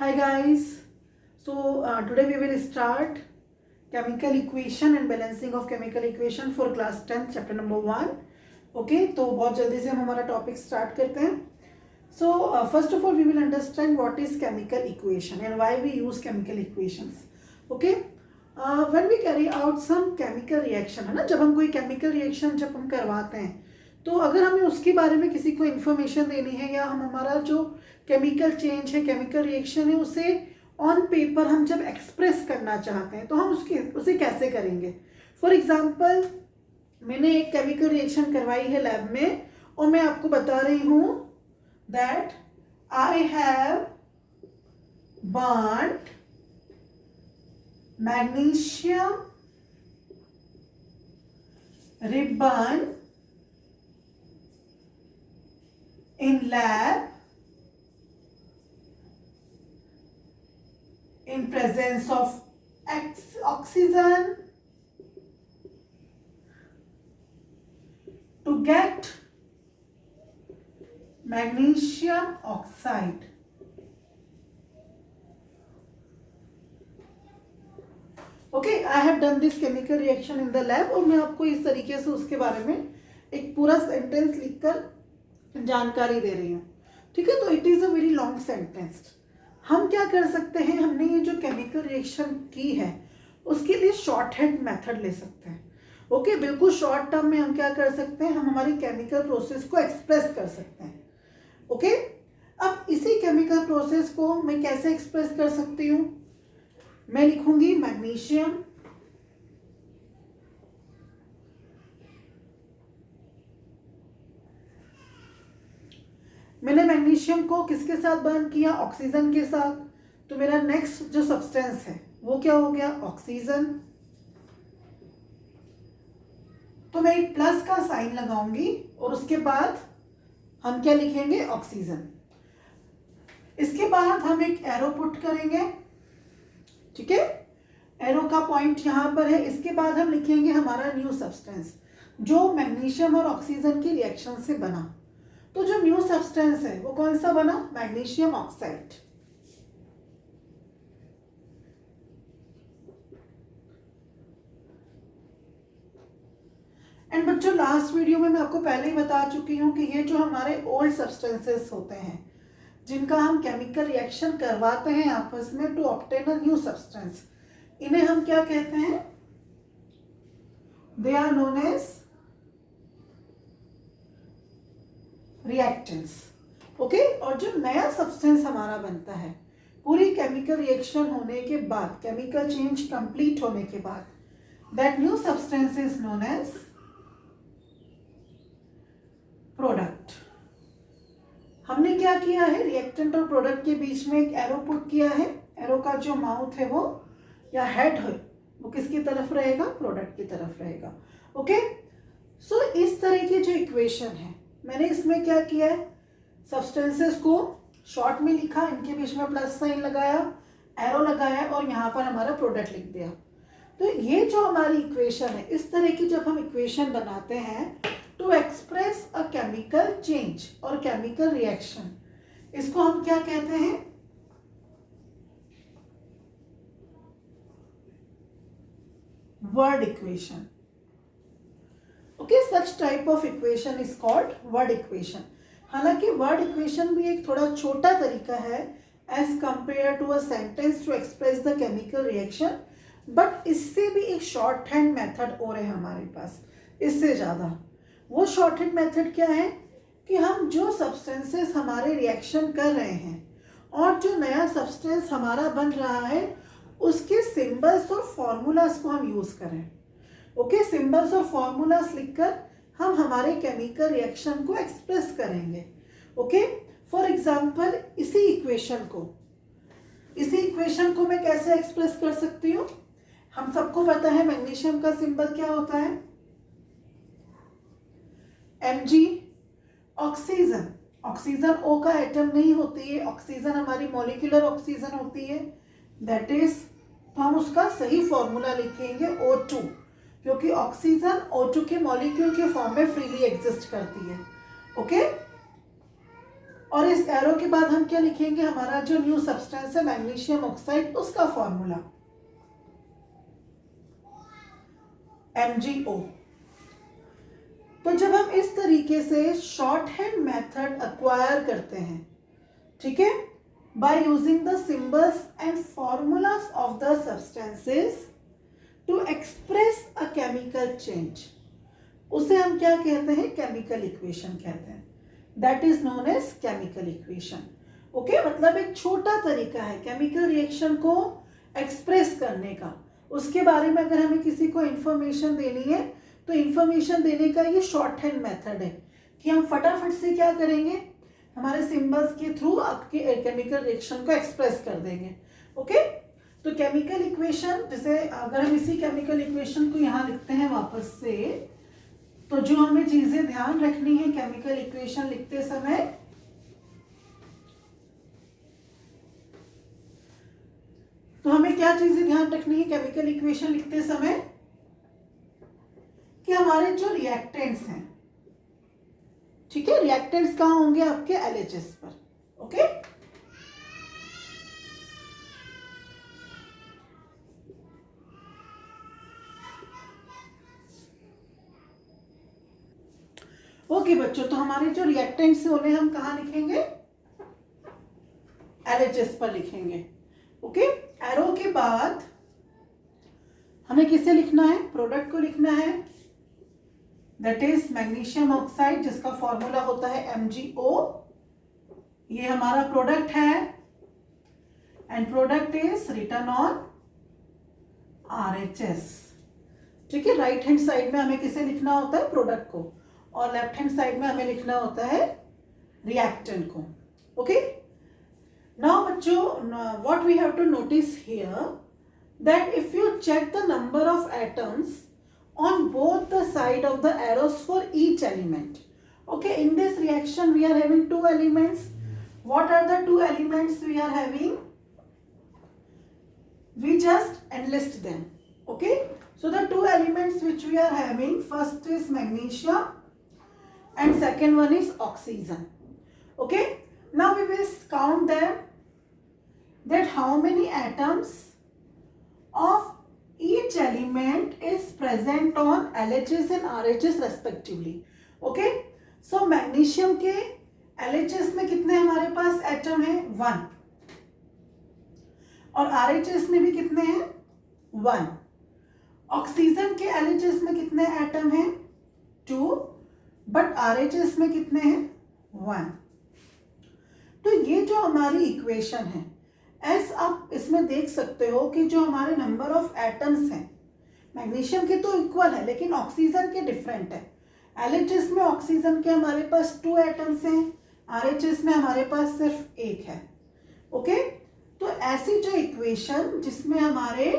Hi guys. Today we will start chemical equation and balancing of chemical equation for class 10th chapter number 1. Okay, तो बहुत जल्दी से हम हमारा topic start करते हैं. First of all we will understand what is chemical equation and why we use chemical equations. Okay, when we carry out some chemical reaction, है ना, जब हम कोई chemical reaction जब हम करवाते हैं तो अगर हमें उसके बारे में किसी को इन्फॉर्मेशन देनी है या हम हमारा जो केमिकल चेंज है, केमिकल रिएक्शन है, उसे ऑन पेपर हम जब एक्सप्रेस करना चाहते हैं तो हम उसे कैसे करेंगे. फॉर एग्जांपल, मैंने एक केमिकल रिएक्शन करवाई है लैब में और मैं आपको बता रही हूँ that I have burned magnesium ribbon in lab in presence of oxygen to get magnesium oxide. Okay, I have done this chemical reaction in the lab और मैं आपको इस तरीके से उसके बारे में एक पूरा सेंटेंस लिखकर जानकारी दे रही हूँ. ठीक है, तो it is a very long sentence. हम क्या कर सकते हैं, हमने ये जो केमिकल रिएक्शन की है उसके लिए शॉर्ट हैंड मेथड ले सकते हैं. ओके, बिल्कुल शॉर्ट टर्म में हम क्या कर सकते हैं, हम हमारी केमिकल प्रोसेस को एक्सप्रेस कर सकते हैं. ओके, अब इसी केमिकल प्रोसेस को मैं कैसे एक्सप्रेस कर सकती हूँ, मैं लिखूंगी मैग्नीशियम मैंने मैग्नीशियम को किसके साथ बर्न किया, ऑक्सीजन के साथ. तो मेरा नेक्स्ट जो सब्सटेंस है वो क्या हो गया, ऑक्सीजन. तो मैं एक प्लस का साइन लगाऊंगी और उसके बाद हम क्या लिखेंगे, ऑक्सीजन. इसके बाद हम एक एरो पुट करेंगे. ठीक है, एरो का पॉइंट यहां पर है. इसके बाद हम लिखेंगे हमारा न्यू सब्सटेंस जो मैग्नीशियम और ऑक्सीजन की रिएक्शन से बना. तो जो न्यू सब्सटेंस है वो कौन सा बना, मैग्नीशियम ऑक्साइड. एंड बच्चों, लास्ट वीडियो में मैं आपको पहले ही बता चुकी हूं कि ये जो हमारे ओल्ड सब्सटेंसेस होते हैं जिनका हम केमिकल रिएक्शन करवाते हैं आपस में to obtain a new substance, इन्हें हम क्या कहते हैं, they are known as reactants. Okay, और जो नया सब्सटेंस हमारा बनता है पूरी केमिकल रिएक्शन होने के बाद, केमिकल चेंज कंप्लीट होने के बाद, that new substance is known as product. हमने क्या किया है, रिएक्टेंट और प्रोडक्ट के बीच में एक एरो पुट किया है. एरो का जो माउथ है वो या हेड है वो किसकी तरफ रहेगा, प्रोडक्ट की तरफ रहेगा. ओके, सो इस तरह की जो इक्वेशन है मैंने इसमें क्या किया है, सब्सटेंसेस को शॉर्ट में लिखा, इनके बीच में प्लस साइन लगाया, एरो लगाया और यहाँ पर हमारा प्रोडक्ट लिख दिया. तो ये जो हमारी इक्वेशन है, इस तरह की जब हम इक्वेशन बनाते हैं to express a chemical change और केमिकल रिएक्शन, इसको हम क्या कहते हैं, word equation. Okay, such type of equation is called word equation. हालांकि word equation भी एक थोड़ा छोटा तरीका है as compared to a sentence to express the chemical reaction, but इससे भी एक short hand method और है हमारे पास इससे ज़्यादा. वो short hand method क्या है कि हम जो substances हमारे reaction कर रहे हैं और जो नया substance हमारा बन रहा है उसके सिंबल्स और फॉर्मूलाज को हम यूज करें. ओके, सिंबल्स और फॉर्मूलाज लिखकर हम हमारे केमिकल रिएक्शन को एक्सप्रेस करेंगे. ओके, फॉर एग्जांपल इसी इक्वेशन को मैं कैसे एक्सप्रेस कर सकती हूँ, हम सबको पता है मैग्नीशियम का सिंबल क्या होता है, Mg. ऑक्सीजन O का एटम नहीं होती है, ऑक्सीजन हमारी मॉलिक्यूलर ऑक्सीजन होती है, दैट इज, तो हम उसका सही फॉर्मूला लिखेंगे O2, क्योंकि ऑक्सीजन O2 के मॉलिक्यूल के फॉर्म में फ्रीली एग्जिस्ट करती है. ओके, और इस एरो के बाद हम क्या लिखेंगे, हमारा जो न्यू सब्सटेंस है मैग्नीशियम ऑक्साइड, उसका फॉर्मूला MgO। तो जब हम इस तरीके से शॉर्ट हैंड मेथड अक्वायर करते हैं, ठीक है, by using the symbols and formulas of the substances to express a chemical change, उसे हम क्या कहते हैं, केमिकल इक्वेशन कहते हैं। That is known as chemical equation. Okay, मतलब एक छोटा तरीका है केमिकल रिएक्शन को एक्सप्रेस करने का। उसके बारे में अगर हमें किसी को इंफॉर्मेशन देनी है तो इंफॉर्मेशन देने का ये शॉर्ट हैंड मेथड है कि हम फटाफट से क्या करेंगे, हमारे सिंबल्स के थ्रू आपके केमिकल रिएक्शन को एक्सप्रेस कर देंगे। ओके, तो केमिकल इक्वेशन, जैसे अगर हम इसी केमिकल इक्वेशन को यहाँ लिखते हैं वापस से, तो जो हमें चीजें ध्यान रखनी है केमिकल इक्वेशन लिखते समय, तो हमें क्या चीजें ध्यान रखनी है केमिकल इक्वेशन लिखते समय, कि हमारे जो रिएक्टेंट्स हैं, ठीक है, रिएक्टेंट्स कहाँ होंगे, आपके LHS पर। ओके, ओके बच्चों, तो हमारे जो रिएक्टेंट्स हैं उन्हें हम कहाँ लिखेंगे, LHS पर लिखेंगे। ओके, एरो के बाद हमें किसे लिखना है, प्रोडक्ट को लिखना है, दैट इज मैग्नीशियम ऑक्साइड, जिसका फॉर्मूला होता है MgO। ये हमारा प्रोडक्ट है and product is written on RHS। ठीक है, राइट हैंड साइड में हमें किसे लिखना होता है, प्रोडक्ट को, और लेफ्ट हैंड साइड में हमें लिखना होता है रिएक्टेंट को। ओके, नाउ बच्चों, what we have to notice here, that if you check the number of atoms on both the side of the arrows for each element, okay, in this reaction we are having two elements. What are the two elements we are having? We just enlist them. Okay, so the two elements which we are having, first is magnesium and second one is oxygen. Okay, now we will count them, that how many atoms of each element is present on LHS and RHS respectively. Okay, so magnesium के LHS में कितने हमारे पास atom है, 1, और RHS में भी कितने हैं, 1। ऑक्सीजन के LHS में कितने एटम हैं, 2, बट RHS में कितने हैं, 1। तो ये जो हमारी इक्वेशन है, एस आप इसमें देख सकते हो कि जो हमारे नंबर ऑफ एटम्स हैं, मैग्नीशियम के तो इक्वल है लेकिन ऑक्सीजन के डिफरेंट है। LHS में ऑक्सीजन के हमारे पास 2 एटम्स हैं, RHS में हमारे पास सिर्फ 1 है। ओके, तो ऐसी जो इक्वेशन जिसमें हमारे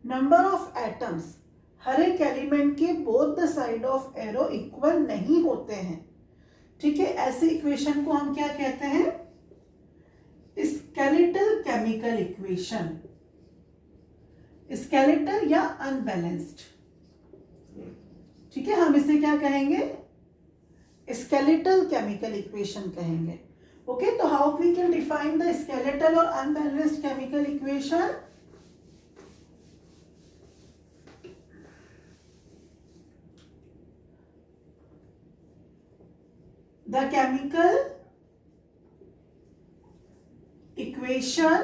नंबर ऑफ एटम्स हर एक एलिमेंट के both the side of arrow equal नहीं होते हैं, ठीक है, ऐसी इक्वेशन को हम क्या कहते हैं, स्केलेटल केमिकल इक्वेशन, स्केलेटल या अनबैलेंस्ड। ठीक है, हम इसे क्या कहेंगे, स्केलेटल केमिकल इक्वेशन कहेंगे। ओके, तो how we can define the skeletal और unbalanced chemical equation, the chemical equation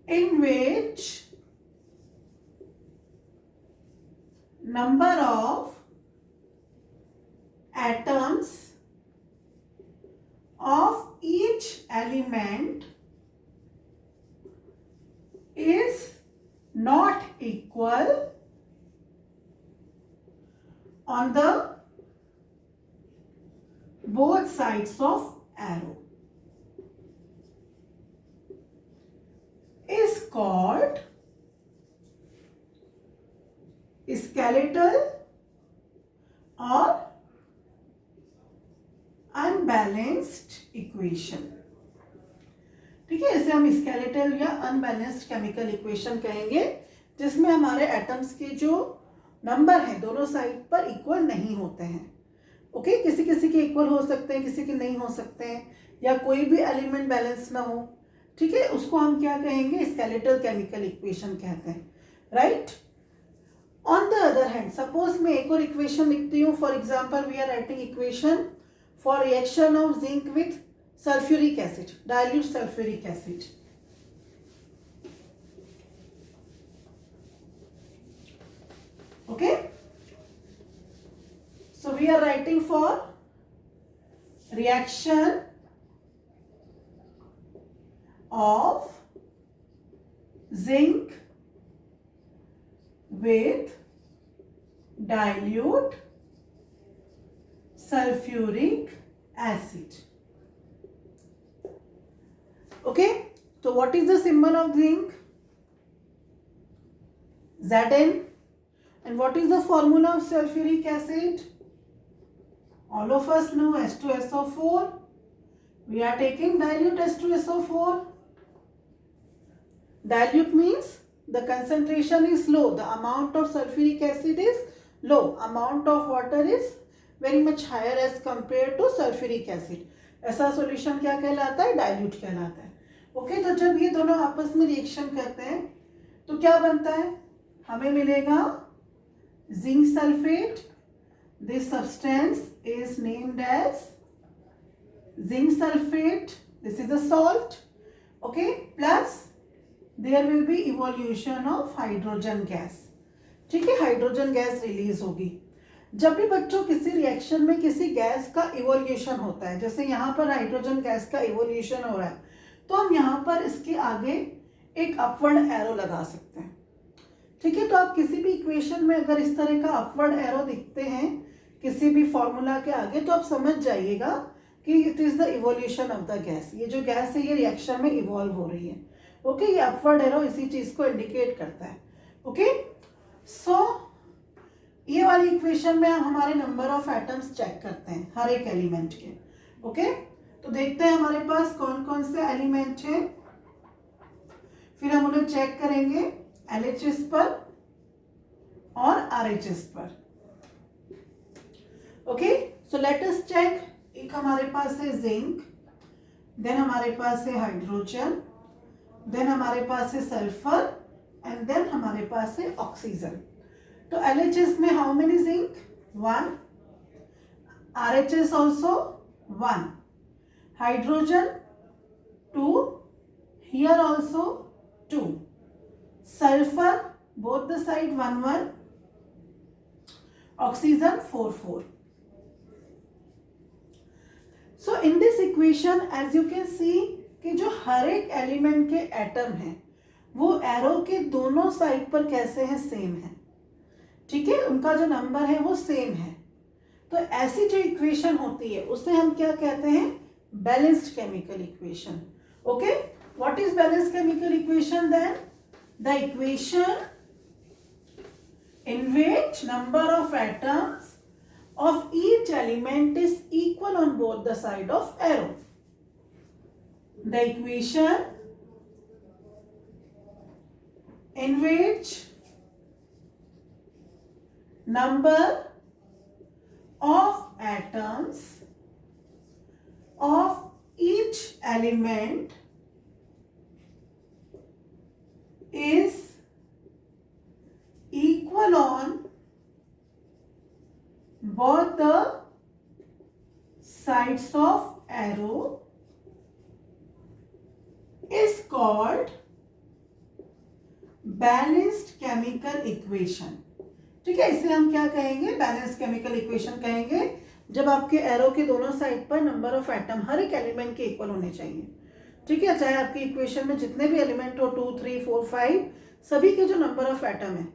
in which number of atoms of each element is not equal on the both sides of arrow is called skeletal or unbalanced equation। ठीक है, इसे हम skeletal या unbalanced chemical equation कहेंगे, जिसमें हमारे atoms के जो नंबर हैं दोनों साइड पर इक्वल नहीं होते हैं। ओके, किसी किसी के इक्वल हो सकते हैं, किसी के नहीं हो सकते हैं, या कोई भी एलिमेंट बैलेंस ना हो, ठीक है, उसको हम क्या कहेंगे, स्केलेटल केमिकल इक्वेशन कहते हैं, right. On the other hand suppose मैं एक और इक्वेशन लिखती हूँ, for example we are writing equation for reaction of zinc with sulphuric acid, dilute sulphuric acid. Okay, so we are writing for reaction of zinc with dilute sulfuric acid. Okay, so what is the symbol of zinc? Zn. And what is the formula of sulfuric acid? All of us know H2SO4. We are taking dilute H2SO4. Dilute means the concentration is low. The amount of sulfuric acid is low. Amount of water is very much higher as compared to sulfuric acid. ऐसा solution क्या कहलाता है? Dilute कहलाता है. Okay, तो जब ये दोनों आपस में रिएक्शन करते हैं तो क्या बनता है? हमें मिलेगा zinc sulfate. This substance is named as zinc sulfate. This is the salt. Okay, plus there will be evolution of hydrogen gas. ठीक है, हाइड्रोजन गैस रिलीज होगी। जब भी बच्चों किसी रिएक्शन में किसी गैस का इवोल्यूशन होता है, जैसे यहाँ पर हाइड्रोजन गैस का इवोल्यूशन हो रहा है, तो हम यहाँ पर इसके आगे एक अपवर्ड एरो लगा सकते हैं। ठीक है, तो आप किसी भी इक्वेशन में अगर इस तरह का अपवर्ड एरो दिखते हैं किसी भी फॉर्मूला के आगे, तो आप समझ जाइएगा कि it is the evolution of the gas. ये जो गैस है ये रिएक्शन में इवॉल्व हो रही है। ओके, ये अपवर्ड एरो इसी चीज को इंडिकेट करता है। ओके, सो ये वाली इक्वेशन में हम हमारे नंबर ऑफ एटम्स चेक करते हैं हर एक एलिमेंट के। ओके, तो देखते हैं हमारे पास कौन कौन से एलिमेंट हैं, फिर हम उन्हें चेक करेंगे LHS पर और RHS पर। Okay, so let us check. एक हमारे पास है जिंक, देन हमारे पास है हाइड्रोजन, देन हमारे पास है सल्फर, एंड देन हमारे पास है ऑक्सीजन। तो LHS में how many zinc? 1, RHS also 1, hydrogen 2, here also 2, sulfur both the side 1 1, oxygen 4 4. So in this equation as you can see कि जो हर एक एलिमेंट के एटम हैं वो एरो के दोनों साइड पर कैसे हैं? सेम है। ठीक है, उनका जो नंबर है वो सेम है। तो ऐसी जो इक्वेशन होती है उसे हम क्या कहते हैं? Balanced chemical equation. Okay, what is balanced chemical equation then? The equation in which number of atoms of each element is equal on both the side of arrow. The equation in which number of atoms of each element is equal on both the sides of arrow is called balanced chemical equation. ठीक है, इसे हम क्या कहेंगे? Balanced chemical equation कहेंगे। जब आपके arrow के दोनों साइड पर नंबर ऑफ एटम हर एक एलिमेंट के इक्वल होने चाहिए। ठीक है, चाहे आपकी इक्वेशन में जितने भी एलिमेंट हो 2 3 4 5 सभी के जो नंबर ऑफ एटम है,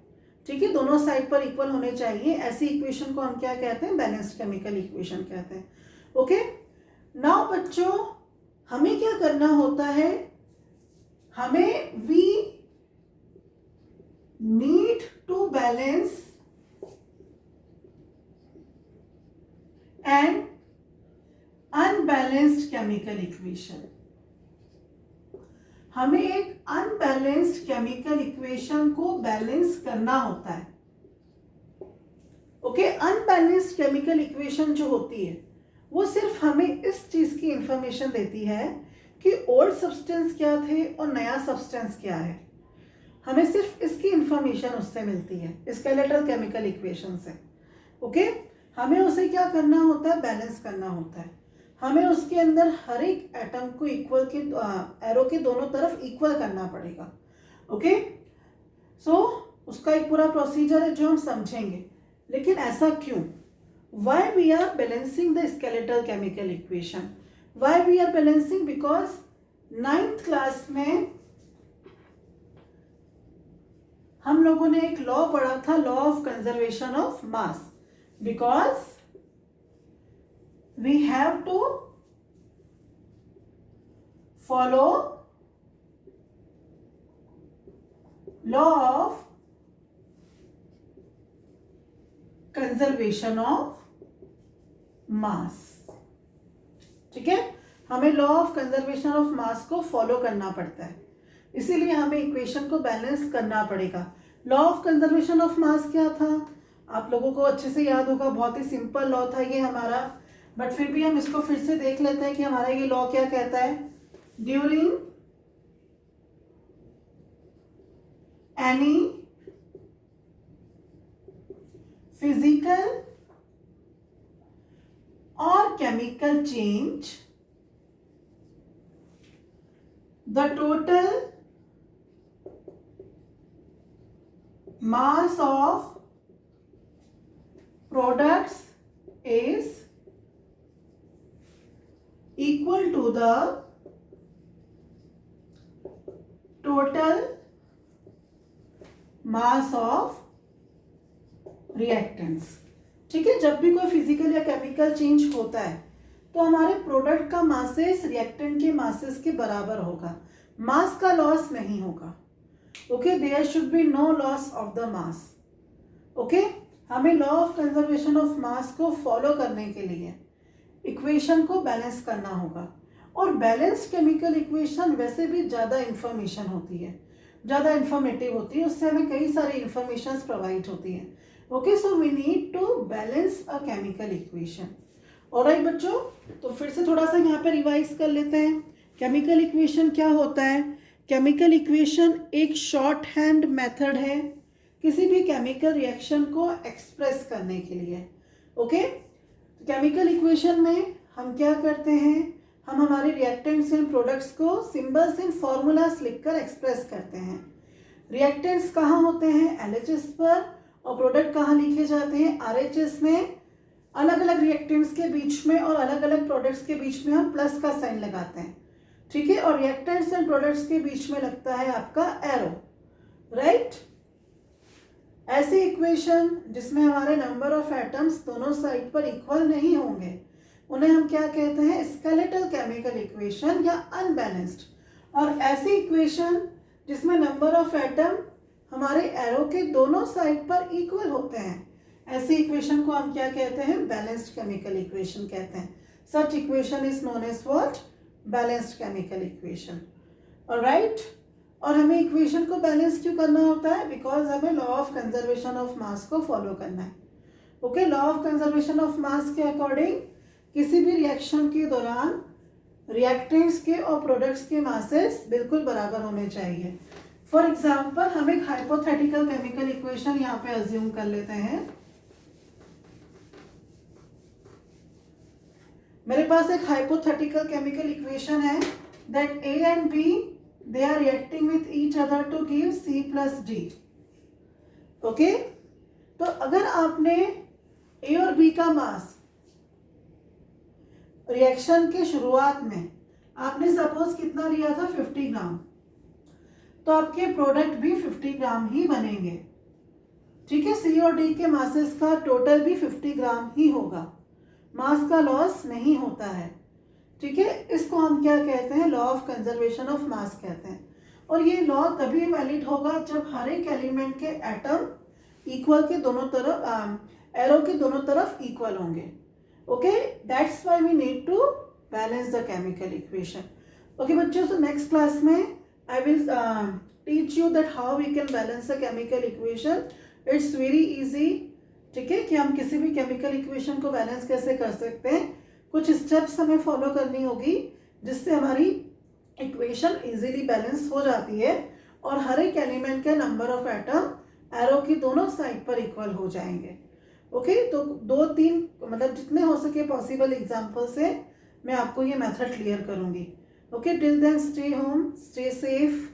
ठीक है, दोनों साइड पर इक्वल होने चाहिए। ऐसी इक्वेशन को हम क्या कहते हैं? बैलेंस्ड केमिकल इक्वेशन कहते हैं। ओके, नाउ बच्चों हमें क्या करना होता है? हमें we need to balance and unbalanced chemical equation. हमें एक अनबैलेंस्ड केमिकल इक्वेशन को बैलेंस करना होता है। ओके, अनबैलेंस्ड केमिकल इक्वेशन जो होती है वो सिर्फ हमें इस चीज़ की इंफॉर्मेशन देती है कि ओल्ड सब्सटेंस क्या थे और नया सब्सटेंस क्या है। हमें सिर्फ इसकी इंफॉर्मेशन उससे मिलती है, स्केलेटल केमिकल इक्वेशन से। ओके, हमें उसे क्या करना होता है, बैलेंस करना होता है। हमें उसके अंदर हर एक एटम को इक्वल के एरो के दोनों तरफ इक्वल करना पड़ेगा। ओके, सो उसका एक पूरा प्रोसीजर है जो हम समझेंगे। लेकिन ऐसा क्यों? Why we are balancing the skeletal chemical equation? Why we are balancing? Because 9th class में हम लोगों ने एक लॉ पढ़ा था, law of conservation of mass. Because we have to follow law of conservation of mass. ठीक है, हमें law of conservation of mass को फॉलो करना पड़ता है, इसीलिए हमें इक्वेशन को बैलेंस करना पड़ेगा। लॉ ऑफ कंजर्वेशन ऑफ मास क्या था, आप लोगों को अच्छे से याद होगा, बहुत ही सिंपल लॉ था ये हमारा, बट फिर भी हम इसको फिर से देख लेते हैं कि हमारा ये लॉ क्या कहता है। During any physical or chemical change, the total mass of products is equal to the total mass of reactants। ठीक है, जब भी कोई फिजिकल या केमिकल चेंज होता है तो हमारे प्रोडक्ट का मासेस रिएक्टेंट के मासेस के बराबर होगा, मास का लॉस नहीं होगा। Okay, there should be no loss of the mass. Okay, हमें law of conservation of mass को फॉलो करने के लिए इक्वेशन को बैलेंस करना होगा। और बैलेंस्ड केमिकल इक्वेशन वैसे भी ज़्यादा इंफॉर्मेशन होती है, ज़्यादा इंफॉर्मेटिव होती है, उससे हमें कई सारी इंफॉर्मेशन प्रोवाइड होती हैं। Okay, so we need to balance a chemical equation. Alright बच्चों, तो फिर से थोड़ा सा यहाँ पे रिवाइज कर लेते हैं। केमिकल इक्वेशन क्या होता है? केमिकल इक्वेशन एक शॉर्ट हैंड मेथड है किसी भी केमिकल रिएक्शन को एक्सप्रेस करने के लिए। ओके, केमिकल इक्वेशन में हम क्या करते हैं, हम हमारे रिएक्टेंट्स एंड प्रोडक्ट्स को सिंबल्स एंड फॉर्मूलास लिखकर एक्सप्रेस करते हैं। रिएक्टेंट्स कहाँ होते हैं? LHS पर, और प्रोडक्ट कहाँ लिखे जाते हैं? RHS में। अलग अलग रिएक्टेंट्स के बीच में और अलग अलग प्रोडक्ट्स के बीच में हम प्लस का साइन लगाते हैं। ठीक है, और रिएक्टेंट्स एंड प्रोडक्ट्स के बीच में लगता है आपका एरो। राइट, ऐसी इक्वेशन जिसमें हमारे नंबर ऑफ एटम्स दोनों साइड पर इक्वल नहीं होंगे उन्हें हम क्या कहते हैं? स्केलेटल केमिकल इक्वेशन या अनबैलेंस्ड। और ऐसी इक्वेशन जिसमें नंबर ऑफ एटम हमारे एरो के दोनों साइड पर इक्वल होते हैं, ऐसी इक्वेशन को हम क्या कहते हैं? बैलेंस्ड केमिकल इक्वेशन कहते हैं। Such equation is known as what? Balanced chemical equation. Alright, और हमें इक्वेशन को बैलेंस क्यों करना होता है? बिकॉज हमें law of conservation of mass को फॉलो करना है। Okay, law of conservation of मास के अकॉर्डिंग किसी भी रिएक्शन के दौरान रिएक्टेंट्स के और प्रोडक्ट्स के मासेस बिल्कुल बराबर होने चाहिए। फॉर एग्जाम्पल, हम एक हाइपोथेटिकल केमिकल इक्वेशन यहाँ पे अज्यूम कर लेते हैं। मेरे पास एक हाइपोथेटिकल केमिकल इक्वेशन है that A and B they are reacting with each other to give C plus D। Okay, तो अगर आपने A और B का मास रिएक्शन के शुरुआत में आपने सपोज कितना लिया था? 50 ग्राम, तो आपके प्रोडक्ट भी 50 ग्राम ही बनेंगे। ठीक है, C और D के मासेस का टोटल भी 50 ग्राम ही होगा, मास का लॉस नहीं होता है। ठीक है, इसको हम क्या कहते हैं? लॉ ऑफ कंजर्वेशन ऑफ मास कहते हैं। और ये लॉ तभी वैलिड होगा जब हर एक एलिमेंट के एटम इक्वल के दोनों तरफ, एरो के दोनों तरफ इक्वल होंगे। Okay, that's why we need to balance the chemical equation. Okay बच्चों, सो नेक्स्ट क्लास में I will teach you that how we can balance a chemical equation. It's very easy. ठीक है, कि हम किसी भी केमिकल इक्वेशन को balance कैसे कर सकते हैं। कुछ स्टेप्स हमें फॉलो करनी होगी जिससे हमारी इक्वेशन इजीली बैलेंस हो जाती है और हर एक एलिमेंट के नंबर ऑफ एटम एरो की दोनों साइड पर इक्वल हो जाएंगे। ओके, तो 2-3 मतलब जितने हो सके पॉसिबल एग्जाम्पल से मैं आपको ये मेथड क्लियर करूंगी। Okay, till then stay home, stay safe,